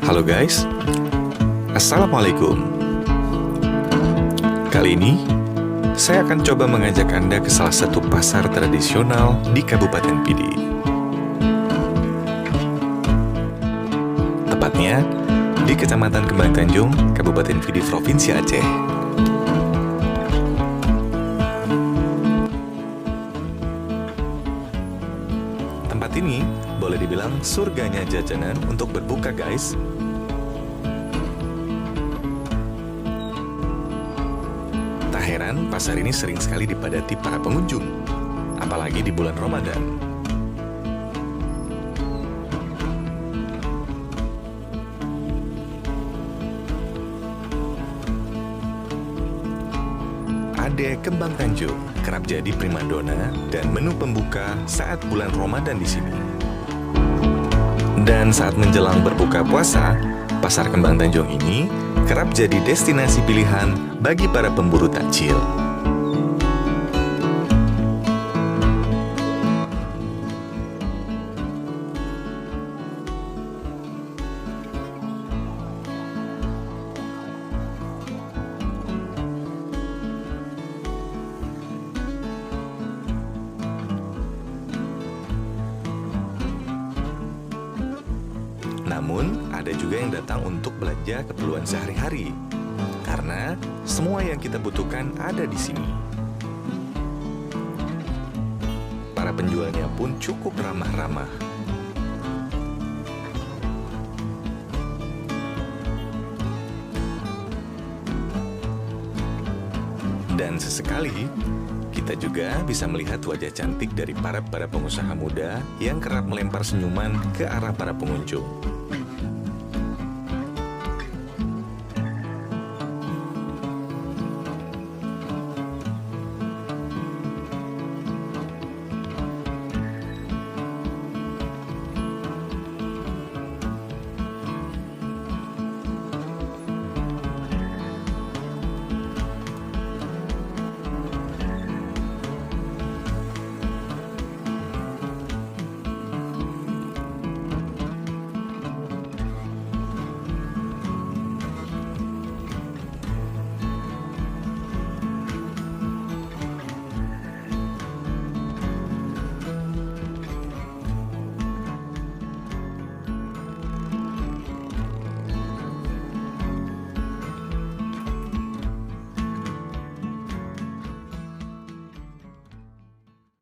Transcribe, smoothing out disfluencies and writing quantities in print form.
Halo guys, Assalamualaikum. Kali ini, saya akan coba mengajak Anda ke salah satu pasar tradisional di Kabupaten Pidi. Tepatnya, di Kecamatan Kembang Tanjung, Kabupaten Pidi, Provinsi Aceh. Tempat ini boleh dibilang surganya jajanan untuk berbuka guys. Tak heran pasar ini sering sekali dipadati para pengunjung, apalagi di bulan Ramadan. Ade Kembang Tanjung kerap jadi primadona dan menu pembuka saat bulan Ramadan di sini. Dan saat menjelang berbuka puasa, Pasar Kembang Tanjung ini kerap jadi destinasi pilihan bagi para pemburu takjil. Namun, ada juga yang datang untuk belanja keperluan sehari-hari, karena semua yang kita butuhkan ada di sini. Para penjualnya pun cukup ramah-ramah. Dan sesekali, kita juga bisa melihat wajah cantik dari para pengusaha muda yang kerap melempar senyuman ke arah para pengunjung.